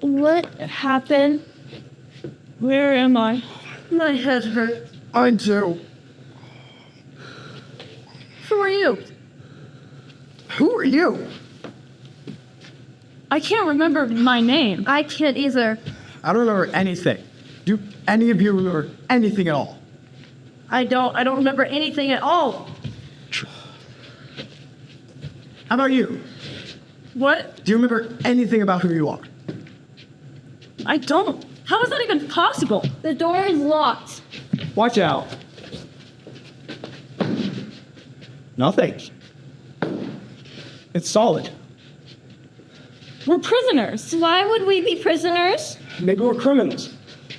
What happened? Where am I? My head hurt. I do. Who are you? Who are you? I can't remember my name. I can't either. I don't remember anything. Do any of you remember anything at all? I don't remember anything at all. How about you? What? Do you remember anything about who you are? I don't. How is that even possible? The door is locked. Watch out. Nothing. It's solid. We're prisoners. Why would we be prisoners? Maybe we're criminals.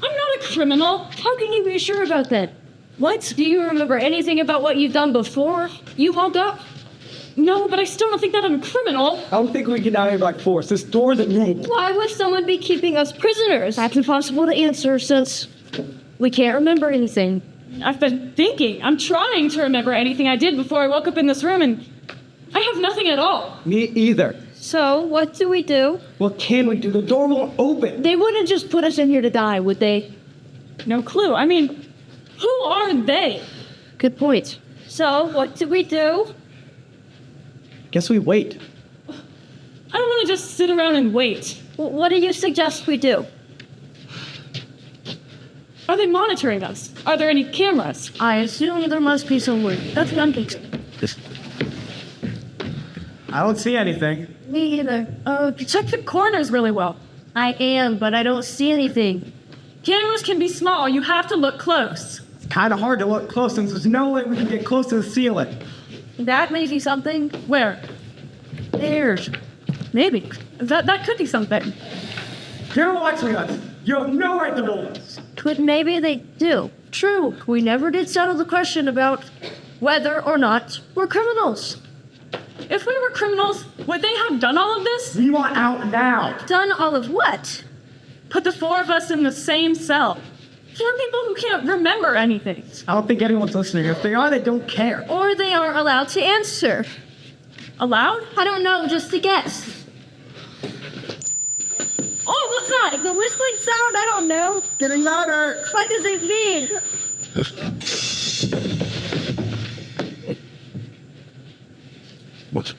I'm not a criminal. How can you be sure about that? What? Do you remember anything about what you've done before you woke up? No, but I still don't think that I'm a criminal. I don't think we can out here by force. This door isn't made. Why would someone be keeping us prisoners? That's impossible to answer since we can't remember anything. I've been thinking. I'm trying to remember anything I did before I woke up in this room, and I have nothing at all. Me either. So, what do we do? What can we do? The door won't open. They wouldn't just put us in here to die, would they? No clue. I mean, who are they? Good point. So, what do we do? Guess we wait. I don't want to just sit around and wait. What do you suggest we do? Are they monitoring us? Are there any cameras? I assume there must be somewhere. That's one thing. I don't see anything. Me either. Check the corners really well. I am, but I don't see anything. Cameras can be small. You have to look close. It's kind of hard to look close since there's no way we can get close to the ceiling. That may be something. Where? There. Maybe. That could be something. You're watching us. You have no right to hold us. But maybe they do. True. We never did settle the question about whether or not we're criminals. If we were criminals, would they have done all of this? We want out now. Done all of what? Put the four of us in the same cell. For people who can't remember anything. I don't think anyone's listening. If they are, they don't care. Or they aren't allowed to answer. Allowed? I don't know, just a guess. Oh, what's that? The whistling sound? I don't know. It's getting louder. What does it mean? What?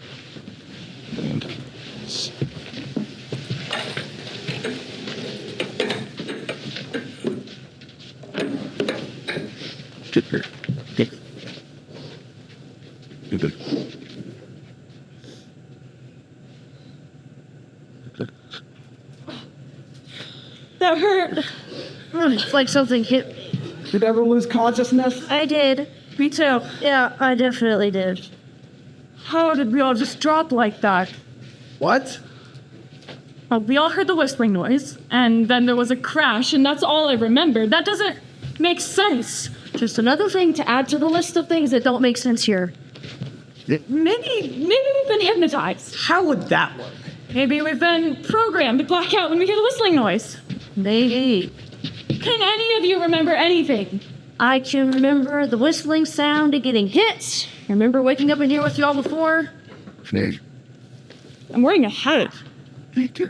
Get here. Get. You good? That hurt. It's like something hit me. Did everyone lose consciousness? I did. Me too. Yeah, I definitely did. How did we all just drop like that? What? Well, we all heard the whistling noise, and then there was a crash, and that's all I remember. That doesn't make sense. Just another thing to add to the list of things that don't make sense here. Maybe we've been hypnotized. How would that work? Maybe we've been programmed to black out when we hear the whistling noise. Maybe. Can any of you remember anything? I can remember the whistling sound and getting hit. I remember waking up in here with y'all before. Snake. I'm wearing a hat. Where did that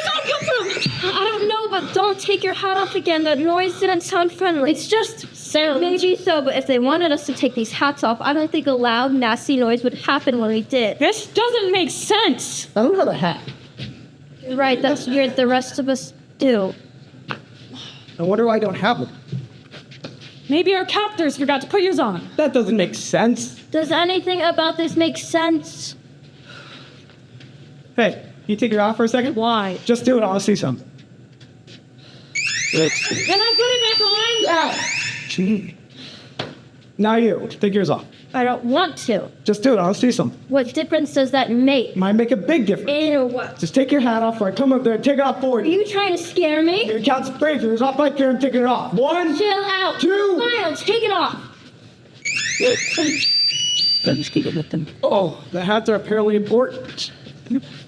sound come from? I don't know, but don't take your hat off again. That noise didn't sound friendly. It's just sound. Maybe so, but if they wanted us to take these hats off, I don't think a loud, nasty noise would happen when we did. This doesn't make sense. I don't have a hat. You're right, that's weird. The rest of us do. I wonder why I don't have one. Maybe our captors forgot to put yours on. That doesn't make sense. Does anything about this make sense? Hey, can you take your off for a second? Why? Just do it. I want to see something. Can I put it back on? Gee. Now you. Take yours off. I don't want to. Just do it. I want to see something. What difference does that make? Might make a big difference. In what? Just take your hat off or I come up there and take it off for Are you. you trying to scare me? Your account's brave. There's off right there and taking it off. 1, Chill out. 2. Miles, take it off. Oh, the hats are apparently important.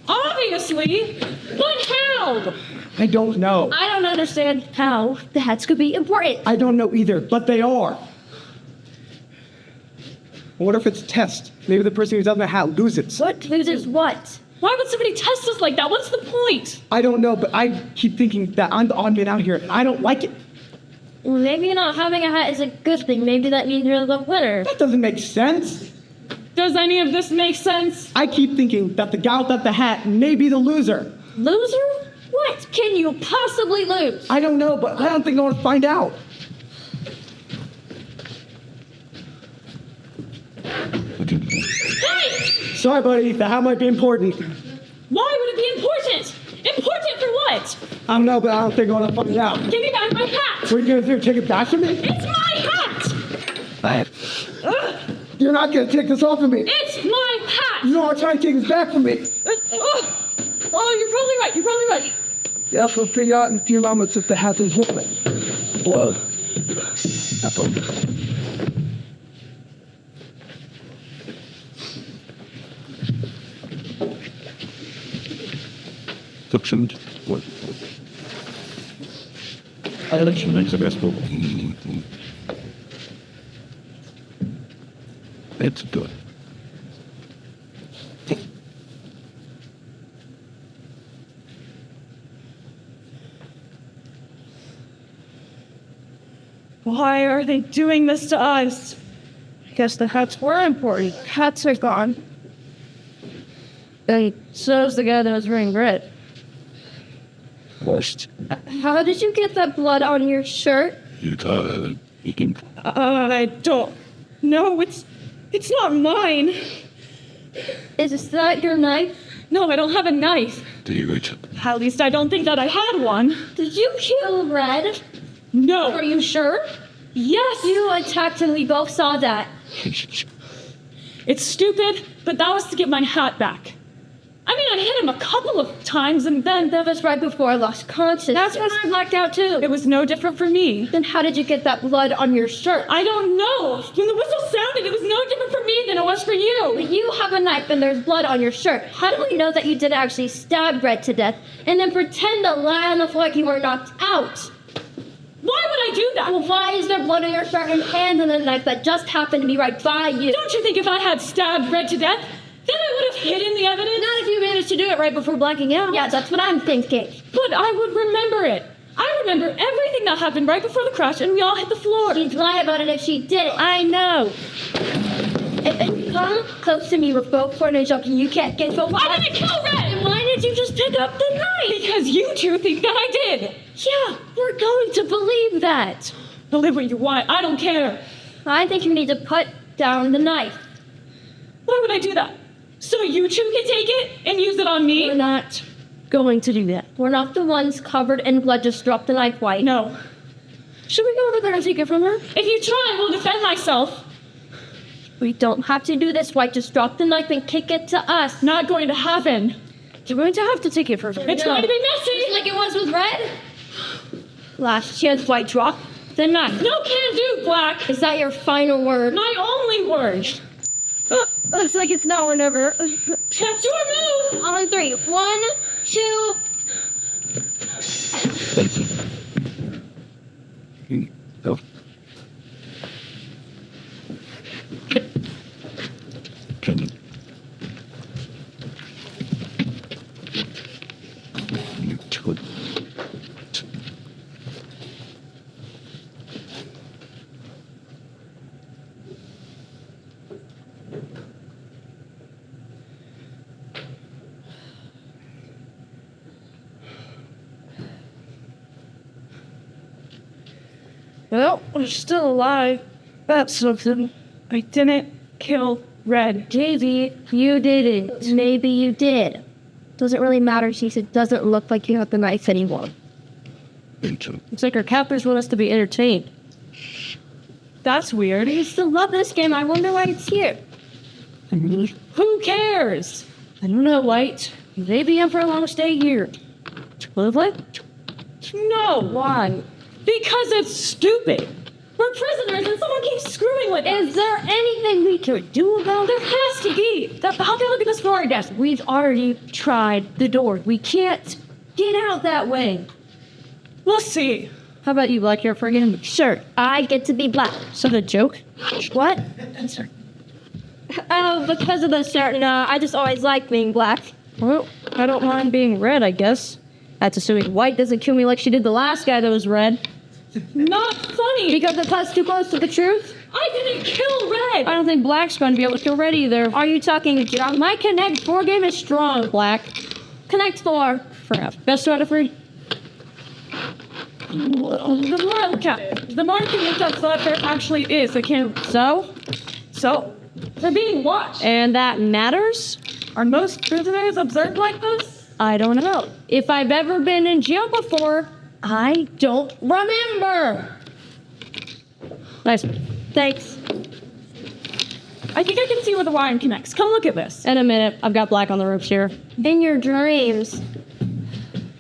Obviously. But how? I don't know. I don't understand how the hats could be important. I don't know either, but they are. What if it's a test? Maybe the person who's on the hat loses. What loses what? Why would somebody test us like that? What's the point? I don't know, but I keep thinking that I'm the odd man out here, and I don't like it. Well, maybe not having a hat is a good thing. Maybe that means you're the winner. That doesn't make sense. Does any of this make sense? I keep thinking that the guy without the hat may be the loser. Loser? What can you possibly lose? I don't know, but I don't think I want to find out. Hey! Sorry, buddy, the hat might be important. Why would it be important? Important for what? I don't know, but I don't think I want to find out. Give me back my hat! What are you going to do, take it back from me? It's my hat! You're not going to take this off of me. It's my hat! You are trying to take this back from me. Oh, you're probably right. You're probably right. Yes, we'll figure out in a few moments if the hat is holding. Whoa. Substance. What? Election. Makes the best book. Let's do it. Why are they doing this to us? I guess the hats were important. Hats are gone. And so's the guy that was wearing red. Lost. How did you get that blood on your shirt? You can. I don't. No, it's not mine. Is that your knife? No, I don't have a knife. Do you reach? At least I don't think that I had one. Did you kill Red? No. Are you sure? Yes. You attacked him. We both saw that. It's stupid, but that was to get my hat back. I mean, I hit him a couple of times and then That was right before I lost consciousness. That's when I blacked out too. it was no different for me. Then how did you get that blood on your shirt? I don't know. When the whistle sounded, it was no different for me than it was for you. You have a knife and there's blood on your shirt. How do we know that you didn't actually stab Red to death and then pretend to lie on the floor like you were knocked out? Why would I do that? Well, why is there blood on your shirt and hands on the knife that just happened to be right by you? Don't you think if I had stabbed Red to death, then I would have hidden the evidence? Not if you managed to do it right before blacking out. Yeah, that's what I'm thinking. But I would remember it. I remember everything that happened right before the crash and we all hit the floor. She'd lie about it if she did it. I know. If come close to me with both corners joking, you can't get so far. I didn't kill Red! Then why did you just pick up the knife? Because you two think that I did. Yeah, we're going to believe that. Believe what you want. I don't care. I think you need to put down the knife. Why would I do that? So you two can take it and use it on me? We're not going to do that. We're not the ones covered in blood. Just drop the knife, White. No. Should we go over there and take it from her? If you try, I will defend myself. We don't have to do this, White. Just drop the knife and kick it to us. Not going to happen. You're going to have to take it from her. It's going to be messy. Like it was with Red? Last chance, White. Drop the knife. No can do, Black. Is that your final word? My only word. Looks like it's now or never. That's your move. On 3. 1, 2. Thank you. No. Can you could. Well, we're still alive. That's something. I didn't kill Red. JV, you didn't. Maybe you did. Doesn't really matter since it doesn't look like you have the knife anymore. Into. It's like our captors want us to be entertained. That's weird. You still love this game. I wonder why it's here. Who cares? I don't know, White. Maybe I'm for a long stay here. Live like? No. Why? Because it's stupid. We're prisoners and someone keeps screwing with us. Is there anything we could do about There it? has to be. How can I look at this floor desk? We've already tried the door. We can't get out that way. We'll see. How about you, Black? You're forgetting. Sure, I get to be Black. So the joke? What? I'm sorry. Oh, because of the certain, I just always like being black. Well, I don't mind being red, I guess. That's assuming white doesn't kill me like she did the last guy that was red. Not funny. Because it cuts too close to the truth? I didn't kill Red. I don't think black's going to be able to kill red either. Are you talking, my Connect 4 game is strong, black. Connect 4. Crap. Best out of 3. The more I look at it, the more I can look at what there actually is. I can't. So, they're being watched. And that matters? Are most prisoners observed like this? I don't know. If I've ever been in jail before, I don't remember. Nice. Thanks. I think I can see where the wiring connects. Come look at this. In a minute. I've got black on the ropes here. In your dreams.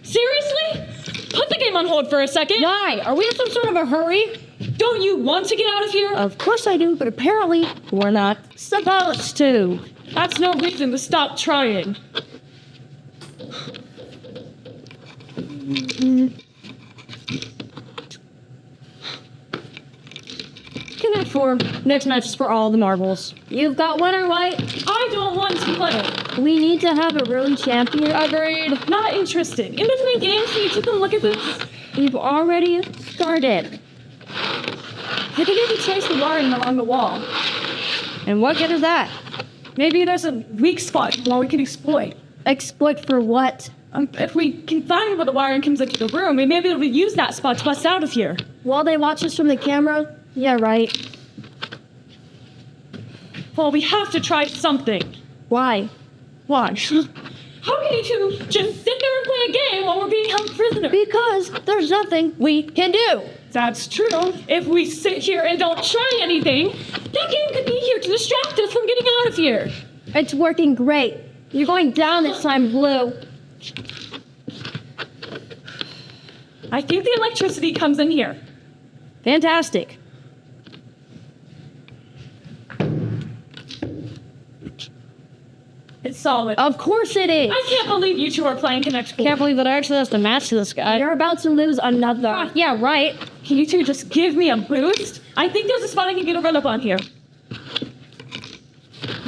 Seriously? Put the game on hold for a second. Why? Are we in some sort of a hurry? Don't you want to get out of here? Of course I do, but apparently we're not supposed to. That's no reason to stop trying. Connect 4. Next match is for all the marbles. You've got winner, White. I don't want to play. We need to have a room champion. Agreed. Not interested. In between games, you took a look at this. We've already started. I can maybe trace the wiring along the wall. And what good is that? Maybe there's a weak spot where we can exploit. Exploit for what? If we can find where the wiring comes into the room, we may be able to use that spot to bust out of here. While they watch us from the camera? Yeah, right. Well, we have to try something. Why? Why? How can you two just sit there and play a game while we're being held prisoner? Because there's nothing we can do. That's true. If we sit here and don't try anything, that game could be here to distract us from getting out of here. It's working great. You're going down this time, Blue. I think the electricity comes in here. Fantastic. It's solid. Of course it is. I can't believe you two are playing Connect 4. Can't believe that I actually have to match this guy. You're about to lose another. Yeah, right. Can you two just give me a boost? I think there's a spot I can get a run up on here.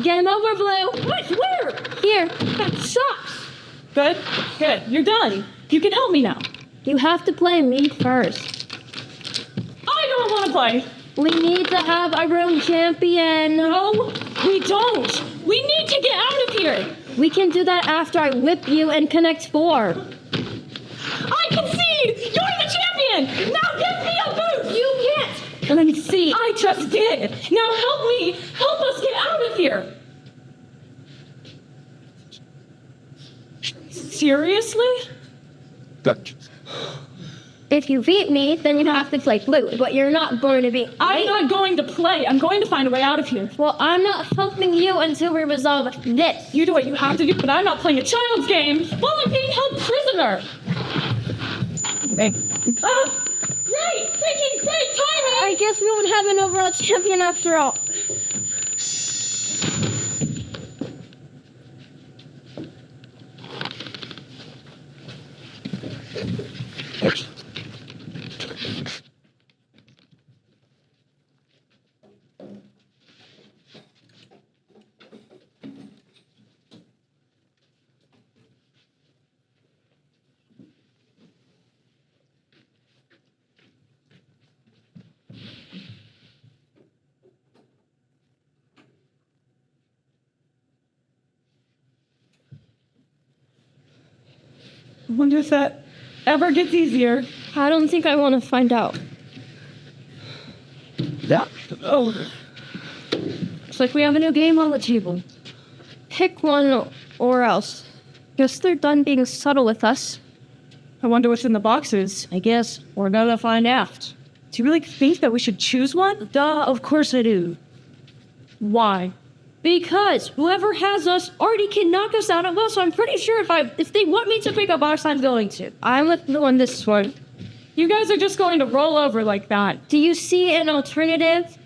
Game over, Blue. What? Where? Here. That sucks. Good. Good. You're done. You can help me now. You have to play me first. I don't want to play. We need to have a room champion. No, we don't. We need to get out of here. We can do that after I whip you and Connect 4. I concede. You're the champion. Now give me a boost. You can't. Let me see. I just did. Now help me. Help us get out of here. Seriously? That. If you beat me, then you have to play Blue, but you're not going to be. I'm not going to play. I'm going to find a way out of here. Well, I'm not helping you until we resolve this. You do what you have to do, but I'm not playing a child's game while I'm being held prisoner. Great. Great timing. I guess we won't have an overall champion after all. I wonder if that ever gets easier. I don't think I want to find out. Yeah. Oh, Looks like we have a new game on the table. Pick one or else. Guess they're done being subtle with us. I wonder what's in the boxes. I guess we're gonna find out. Do you really think that we should choose one? Duh, of course I do. Why? Because whoever has us already can knock us out of us, so I'm pretty sure if they want me to pick a box, I'm going to. I'm with the one this one. You guys are just going to roll over like that. Do you see an alternative?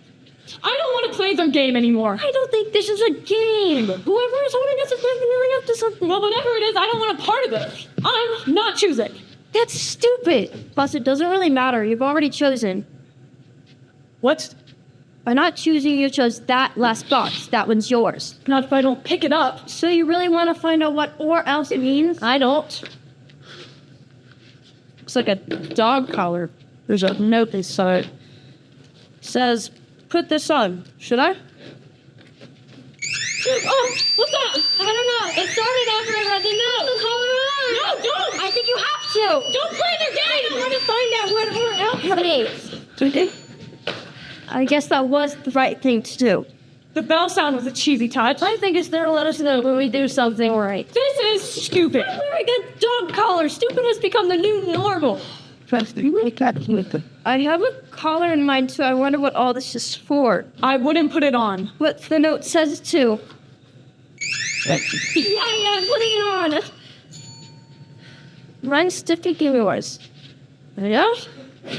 I don't want to play their game anymore. I don't think this is a game. Whoever is holding us is definitely up to something. Well, whatever it is, I don't want a part of it. I'm not choosing. That's stupid. Plus, it doesn't really matter. You've already chosen. What? By not choosing, you chose that last box. That one's yours. Not if I don't pick it up. So you really want to find out what or else it means? I don't. Looks like a dog collar. There's a note inside. It says, put this on. Should I? Oh, what's that? I don't know. It started after I read the note. The collar on. No, don't! I think you have to. Don't play the game! I want to find out what or else means. I guess that was the right thing to do. The bell sound was a cheesy touch. I think it's there to let us know when we do something right. This is stupid. Wearing a dog collar. Stupid has become the new normal. I have a collar in mind too. I wonder what all this is for. I wouldn't put it on. What the note says too. Yeah, I'm putting it on. Run stiffy yours. Yeah?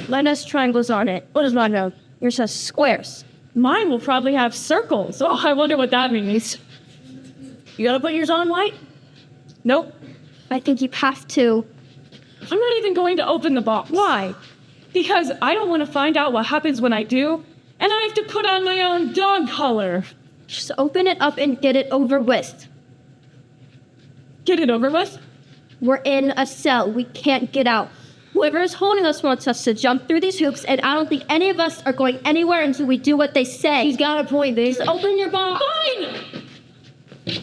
Mine has triangles on it. What does mine have? Yours has squares. Mine will probably have circles. Oh, I wonder what that means. You gotta put yours on white? Nope. I think you have to. I'm not even going to open the box. Why? Because I don't want to find out what happens when I do, and I have to put on my own dog collar. Just open it up and get it over with. Get it over with? We're in a cell. We can't get out. Whoever is holding us wants us to jump through these hoops, and I don't think any of us are going anywhere until we do what they say. He's got a point. Just open your box. Fine!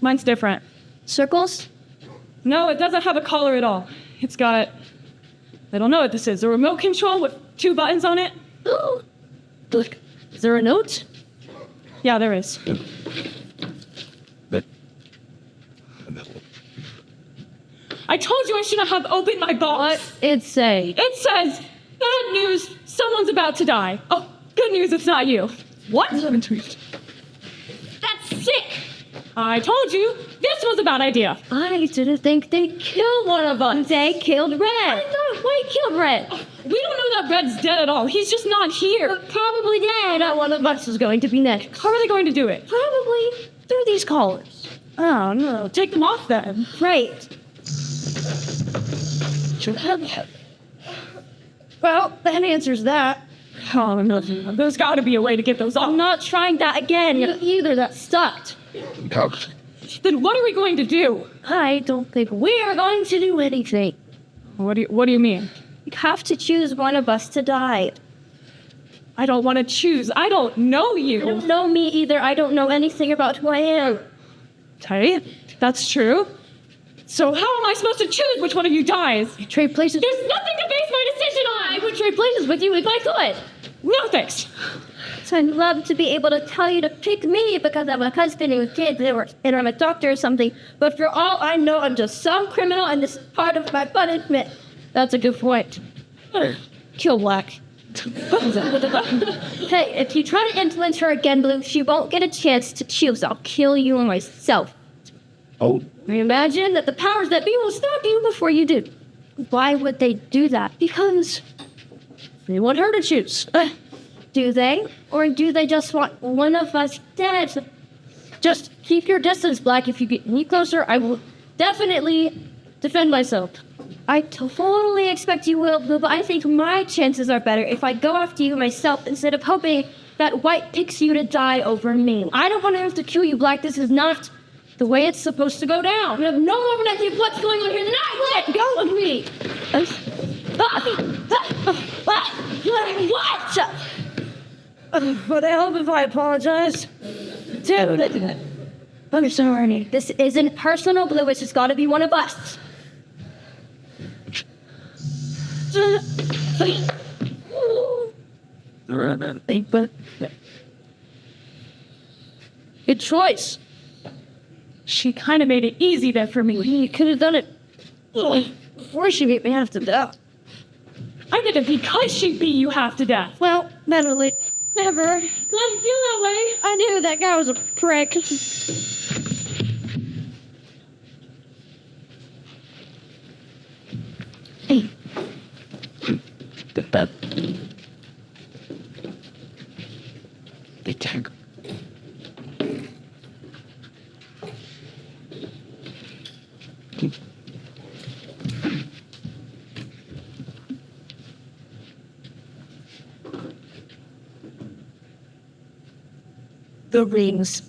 Mine's different. Circles? No, it doesn't have a collar at all. It's got... I don't know what this is. A remote control with 2 buttons on it? Oh. Look, is there a note? Yeah, there is. But I told you I shouldn't have opened my box. What it say? It says, bad news, someone's about to die. Oh, good news, it's not you. What? That's sick. I told you, this was a bad idea. I didn't think they killed one of us. They killed Red. I thought White killed Red. We don't know that Red's dead at all. He's just not here. Probably dead. One of us is going to be next. How are they going to do it? Probably through these collars. Oh, no. Take them off then. Right. Well, that answers that. Oh, no. There's got to be a way to get those off. I'm not trying that again. Either that's stuck. Then what are we going to do? I don't think we're going to do anything. What do you mean? You have to choose one of us to die. I don't want to choose. I don't know you. You don't know me either. I don't know anything about who I am. Okay, that's true. So how am I supposed to choose which one of you dies? You trade places. There's nothing to base my decision on! I would trade places with you if I could. No thanks. So I'd love to be able to tell you to pick me because I'm a husband with kids and I'm a doctor or something. But for all I know, I'm just some criminal and this is part of my punishment. That's a good point. Kill Black. Hey, if you try to influence her again, Blue, she won't get a chance to choose. I'll kill you myself. oh, Imagine that the powers that be will stop you before you do. Why would they do that? Because they want her to choose. Do they? Or do they just want one of us dead? Just keep your distance, Black. If you get any closer, I will definitely defend myself. I totally expect you will, Blue, but I think my chances are better if I go after you myself instead of hoping that White picks you to die over me. I don't want to have to kill you, Black. This is not the way it's supposed to go down. We have no more idea of what's going on here tonight. Let go of me. What? Would it help if I apologize? Dude, I'm sorry. This isn't personal, Blue. It's just got to be one of us. Good choice. She kind of made it easy there for me. You could have done it before she beat me half to death. I did it because she beat you half to death. Well, mentally, never. Let it feel that way. I knew that guy was a prick. Hey. that. They tank. The rings.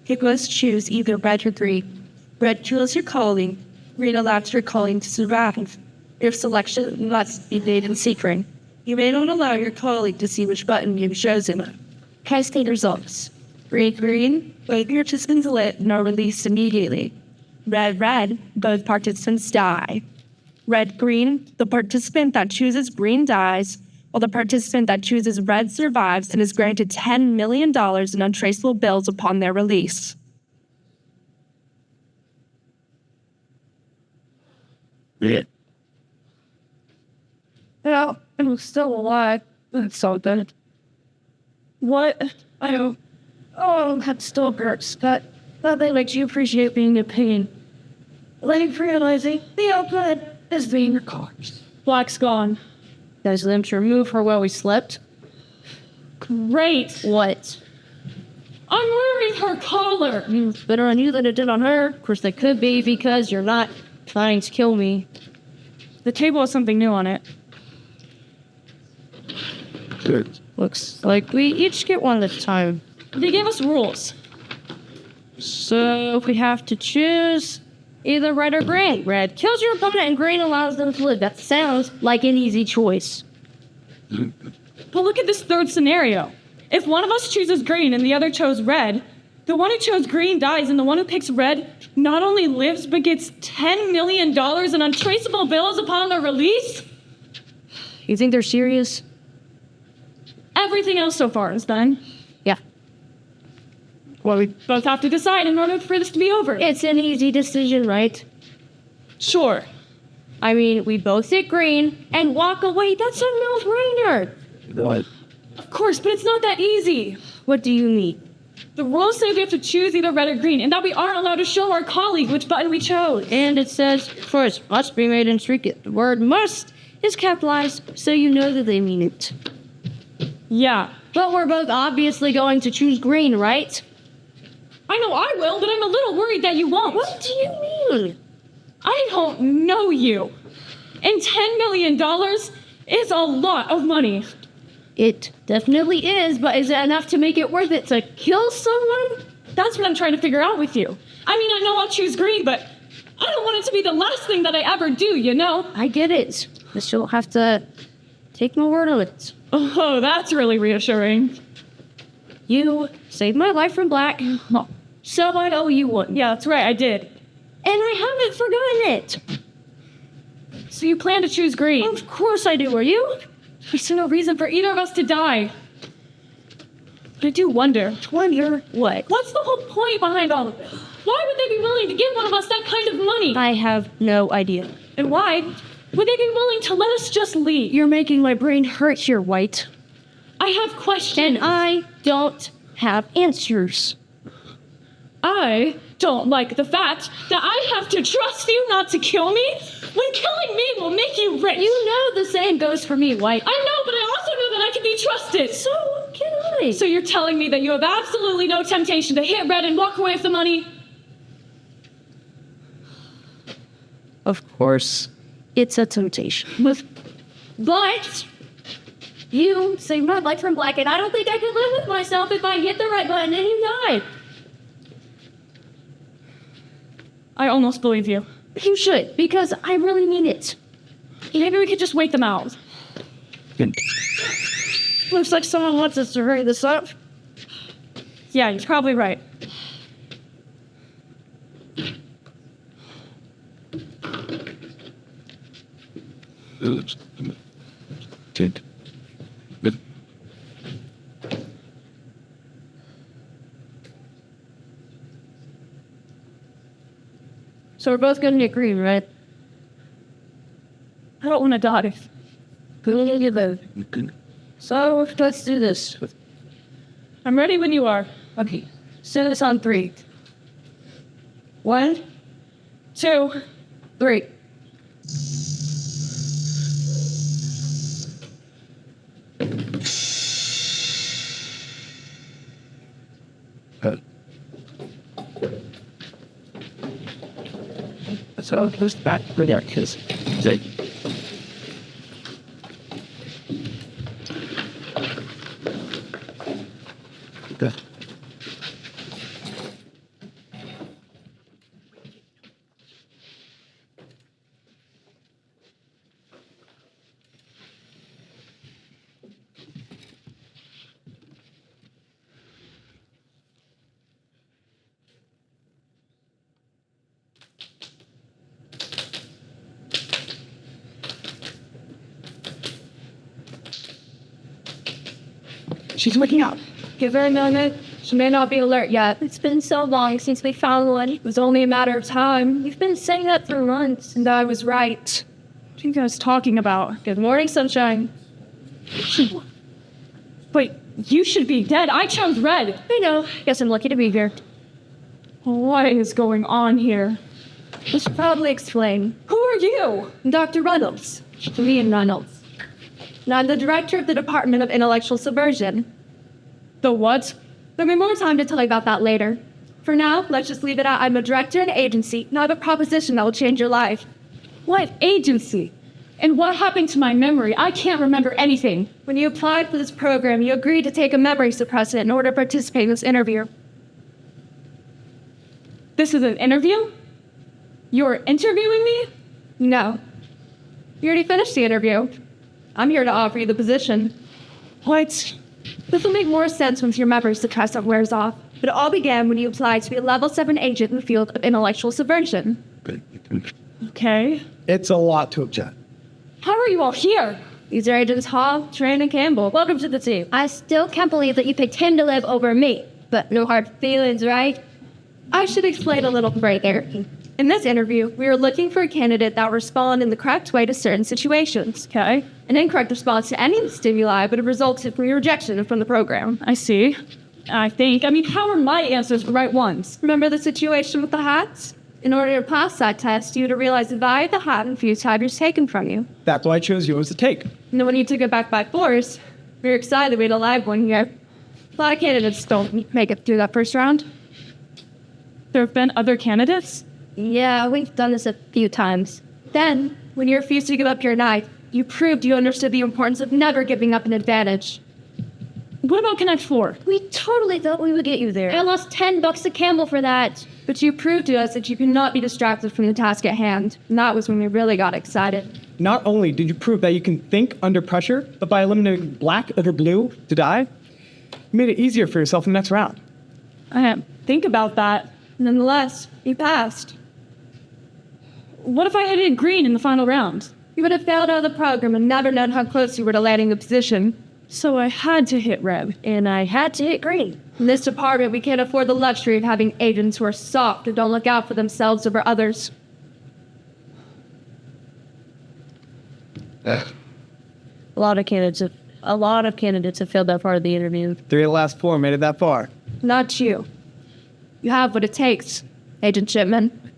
You must choose either red or green. Red kills your calling. Green allows your calling to survive. Your selection must be made in secret. You may not allow your colleague to see which button you've chosen. Casting results. Green, both participants lit and are released immediately. Red, both participants die. Red, the participant that chooses green dies, while the participant that chooses red survives and is granted $10 million in untraceable bills upon their release. Yeah. Yeah, I'm still alive. That's so good. What? That still hurts. That thing makes you appreciate being in pain. Like realizing the output is being recorded. Black's gone. Guys, them to remove her while we slept. Great. What? I'm wearing her collar. It's better on you than it did on her. Of course, they could be because you're not trying to kill me. The table has something new on it. Good. Looks like we each get one at a time. They gave us rules. So we have to choose either red or green. Red kills your opponent and green allows them to live. That sounds like an easy choice. But look at this third scenario. If one of us chooses green and the other chose red, the one who chose green dies and the one who picks red not only lives but gets $10 million in untraceable bills upon their release? You think they're serious? Everything else so far is done. Yeah. Well, we both have to decide in order for this to be over. It's an easy decision, right? Sure. I mean, we both hit green and walk away. That's a no-brainer. What? Of course, but it's not that easy. What do you mean? The rules say we have to choose either red or green, and that we aren't allowed to show our colleague which button we chose. And it says, first, must be made in secret. The word must is capitalized, so you know that they mean it. Yeah. But we're both obviously going to choose green, right? I know I will, but I'm a little worried that you won't. What do you mean? I don't know you. And $10 million is a lot of money. It definitely is, but is it enough to make it worth it to kill someone? That's what I'm trying to figure out with you. I mean, I know I'll choose green, but I don't want it to be the last thing that I ever do, you know? I get it. But you'll have to take my word on it. Oh, that's really reassuring. You saved my life from Black, so I owe you one. Yeah, that's right, I did. And I haven't forgotten it. So you plan to choose green? Of course I do. Are you? There's no reason for either of us to die. But I do wonder. Wonder what? What's the whole point behind all of this? Why would they be willing to give one of us that kind of money? I have no idea. And why would they be willing to let us just leave? You're making my brain hurt here, White. I have questions. And I don't have answers. I don't like the fact that I have to trust you not to kill me when killing me will make you rich. You know the same goes for me, White. I know, but I also know that I can be trusted. So can I. So you're telling me that you have absolutely no temptation to hit red and walk away with the money? Of course, it's a temptation. But you saved my life from Black, and I don't think I could live with myself if I hit the right button and you died. I almost believe you. You should, because I really mean it. Maybe we could just wait them out. Good. Looks like someone wants us to hurry this up. Yeah, you're probably right. Good. Good. So we're both going to agree, right? I don't want to die. Good. So let's do this. I'm ready when you are. Okay. Set us on 3. 1, 2. 3. So who's back for there? Because they. Good. She's waking up. Give her a moment. She may not be alert yet. It's been so long since we found one. It was only a matter of time. You've been saying that for months. And I was right. What are you guys talking about? Good morning, sunshine. Wait, you should be dead. I chose red. I know. Guess I'm lucky to be here. What is going on here? I should probably explain. Who are you? Dr. Reynolds. Julian Reynolds. And I'm the director of the Department of Intellectual Subversion. The what? There'll be more time to tell you about that later. For now, let's just leave it at I'm a director in an agency, not a proposition that will change your life. What agency? And what happened to my memory? I can't remember anything. When you applied for this program, you agreed to take a memory suppressant in order to participate in this interview. This is an interview? You're interviewing me? No. You already finished the interview. I'm here to offer you the position. What? This will make more sense once your memory suppressant wears off. But it all began when you applied to be a level 7 agent in the field of intellectual subversion. Okay. It's a lot to object. How are you all here? These are Agents Hall, Tran, and Campbell. Welcome to the team. I still can't believe that you picked him to live over me. But no hard feelings, right? I should explain a little further. In this interview, we are looking for a candidate that will respond in the correct way to certain situations. Okay. An incorrect response to any stimuli would have resulted from your rejection from the program. I see. I mean, how are my answers the right ones? Remember the situation with the hats? In order to pass that test, you had to realize the value of the hat and few tigers taken from you. That's why I chose yours to take. And then when you took it back by force, we were excited we had a live one here. A lot of candidates don't make it through that first round. There have been other candidates? Yeah, we've done this a few times. Then, when you refused to give up your knife, you proved you understood the importance of never giving up an advantage. What about Connect 4? We totally thought we would get you there. I lost $10 to Campbell for that. But you proved to us that you cannot be distracted from the task at hand. And that was when we really got excited. Not only did you prove that you can think under pressure, but by eliminating black over blue to die, you made it easier for yourself in the next round. I didn't think about that. Nonetheless, you passed. What if I had hit green in the final round? You would have failed out of the program and never known how close you were to landing the position. So I had to hit red. And I had to hit green. In this department, we can't afford the luxury of having agents who are soft and don't look out for themselves over others. Uh, A lot of candidates have failed that part of the interview. 3 of the last 4 made it that far. Not you. You have what it takes, Agent Shipman.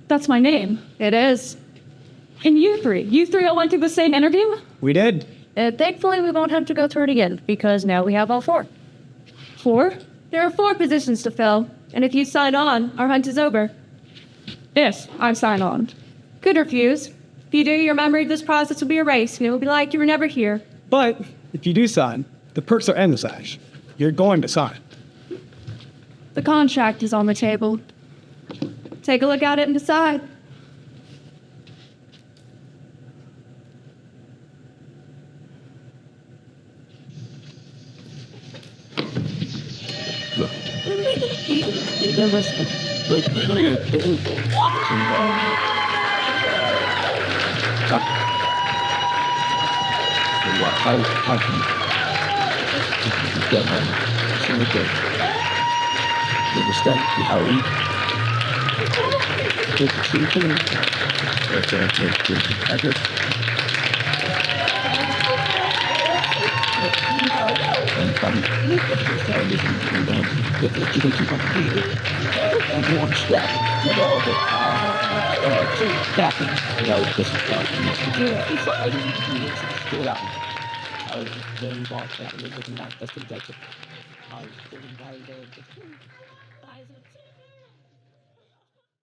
That's my name. It is. And you three all went through the same interview? We did. And thankfully, we won't have to go through it again, because now we have all 4. 4? There are 4 positions to fill, and if you sign on, our hunt is over. If I sign on. Could refuse. If you do, your memory of this process will be erased, and it will be like you were never here. But if you do sign, the perks are endless, Ash. You're going to sign. The contract is on the table. Take a look at it and decide. Yeah.